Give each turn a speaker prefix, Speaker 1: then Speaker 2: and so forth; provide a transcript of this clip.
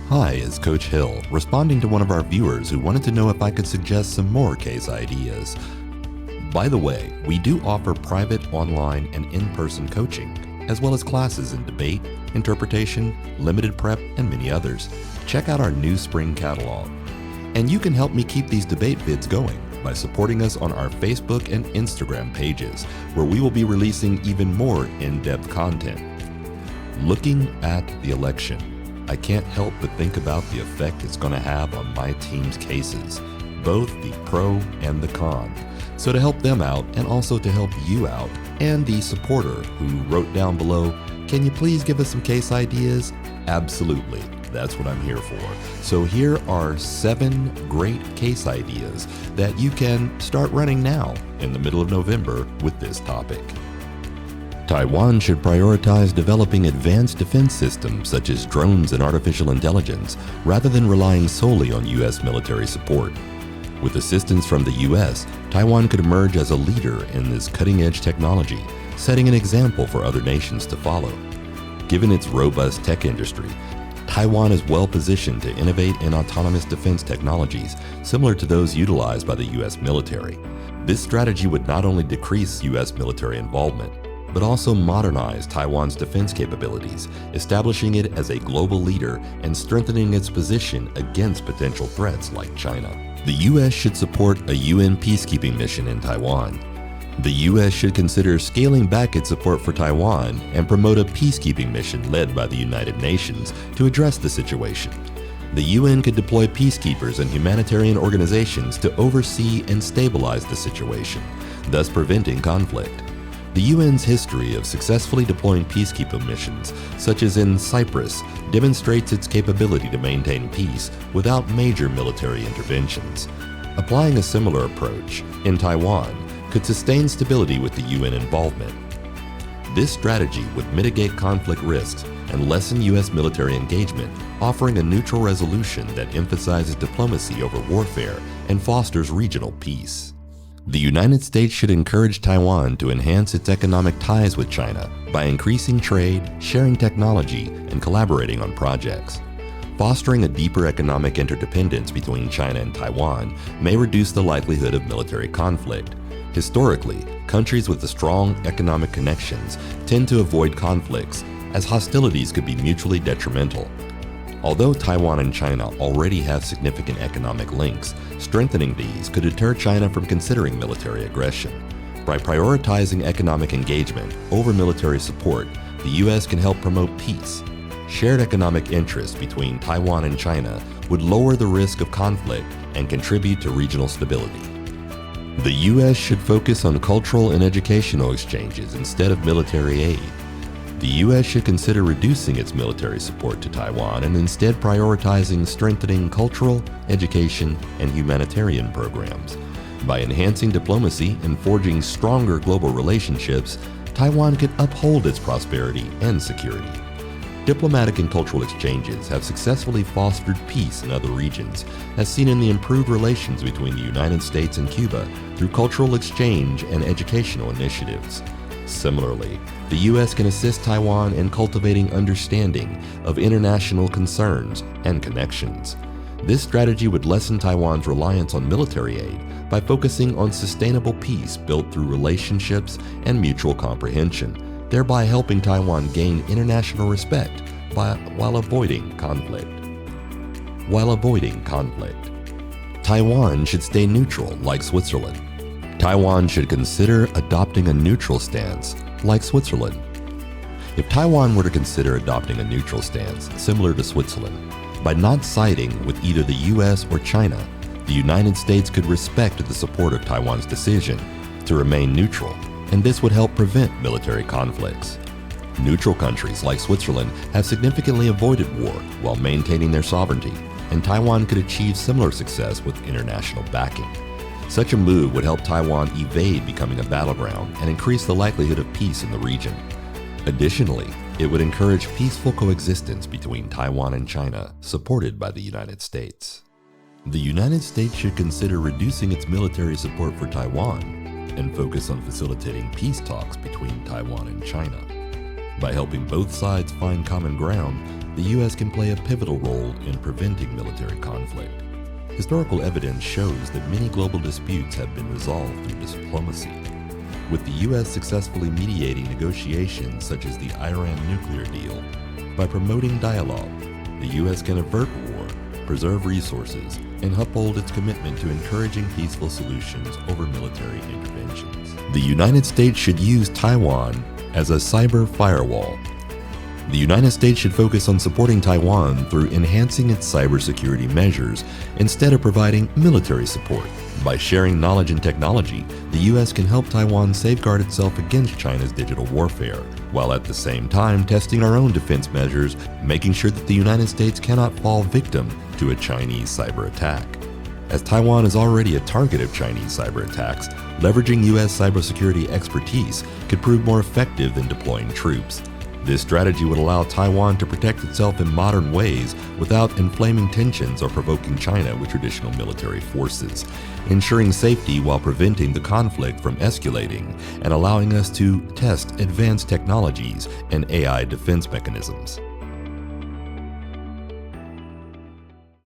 Speaker 1: Hi, it's Coach Hill, responding to one of our viewers who wanted to know if I could suggest some more case ideas. By the way, we do offer private, online, and in-person coaching, as well as classes in debate, interpretation, limited prep, and many others. Check out our new spring catalog. And you can help me keep these debate vids going by supporting us on our Facebook and Instagram pages, where we will be releasing even more in-depth content. Looking at the election, I can't help but think about the effect it's going to have on my team's cases, both the pro and the con. So to help them out and also to help you out and the supporter who wrote down below, can you please give us some case ideas? Absolutely, that's what I'm here for. So here are 7 great case ideas that you can start running now in the middle of November with this topic. Taiwan should prioritize developing advanced defense systems such as drones and artificial intelligence rather than relying solely on U.S. military support. With assistance from the U.S., Taiwan could emerge as a leader in this cutting-edge technology, setting an example for other nations to follow. Given its robust tech industry, Taiwan is well positioned to innovate in autonomous defense technologies similar to those utilized by the U.S. military. This strategy would not only decrease U.S. military involvement, but also modernize Taiwan's defense capabilities, establishing it as a global leader and strengthening its position against potential threats like China. The U.S. should support a UN peacekeeping mission in Taiwan. The U.S. should consider scaling back its support for Taiwan and promote a peacekeeping mission led by the United Nations to address the situation. The UN could deploy peacekeepers and humanitarian organizations to oversee and stabilize the situation, thus preventing conflict. The UN's history of successfully deploying peacekeeping missions, such as in Cyprus, demonstrates its capability to maintain peace without major military interventions. Applying a similar approach in Taiwan could sustain stability with the UN involvement. This strategy would mitigate conflict risks and lessen U.S. military engagement, offering a neutral resolution that emphasizes diplomacy over warfare and fosters regional peace. The United States should encourage Taiwan to enhance its economic ties with China by increasing trade, sharing technology, and collaborating on projects. Fostering a deeper economic interdependence between China and Taiwan may reduce the likelihood of military conflict. Historically, countries with strong economic connections tend to avoid conflicts, as hostilities could be mutually detrimental. Although Taiwan and China already have significant economic links, strengthening these could deter China from considering military aggression. By prioritizing economic engagement over military support, the U.S. can help promote peace. Shared economic interests between Taiwan and China would lower the risk of conflict and contribute to regional stability. The U.S. should focus on cultural and educational exchanges instead of military aid. The U.S. should consider reducing its military support to Taiwan and instead prioritizing strengthening cultural, education, and humanitarian programs. By enhancing diplomacy and forging stronger global relationships, Taiwan can uphold its prosperity and security. Diplomatic and cultural exchanges have successfully fostered peace in other regions, as seen in the improved relations between the United States and Cuba through cultural exchange and educational initiatives. Similarly, the U.S. can assist Taiwan in cultivating understanding of international concerns and connections. This strategy would lessen Taiwan's reliance on military aid by focusing on sustainable peace built through relationships and mutual comprehension, thereby helping Taiwan gain international respect while avoiding conflict. Taiwan should stay neutral like Switzerland. Taiwan should consider adopting a neutral stance, like Switzerland. If Taiwan were to consider adopting a neutral stance, similar to Switzerland, by not siding with either the U.S. or China, the United States could respect the support of Taiwan's decision to remain neutral, and this would help prevent military conflicts. Neutral countries like Switzerland have significantly avoided war while maintaining their sovereignty, and Taiwan could achieve similar success with international backing. Such a move would help Taiwan evade becoming a battleground and increase the likelihood of peace in the region. Additionally, it would encourage peaceful coexistence between Taiwan and China, supported by the United States. The United States should consider reducing its military support for Taiwan and focus on facilitating peace talks between Taiwan and China. By helping both sides find common ground, the U.S. can play a pivotal role in preventing military conflict. Historical evidence shows that many global disputes have been resolved through diplomacy. With the U.S. successfully mediating negotiations such as the Iran nuclear deal, by promoting dialogue, the U.S. can avert war, preserve resources, and uphold its commitment to encouraging peaceful solutions over military interventions. The United States should use Taiwan as a cyber firewall. The United States should focus on supporting Taiwan through enhancing its cybersecurity measures instead of providing military support. By sharing knowledge and technology, the U.S. can help Taiwan safeguard itself against China's digital warfare, while at the same time testing our own defense measures, making sure that the United States cannot fall victim to a Chinese cyber attack. As Taiwan is already a target of Chinese cyber attacks, leveraging U.S. cybersecurity expertise could prove more effective than deploying troops. This strategy would allow Taiwan to protect itself in modern ways without inflaming tensions or provoking China with traditional military forces, ensuring safety while preventing the conflict from escalating and allowing us to test advanced technologies and AI defense mechanisms.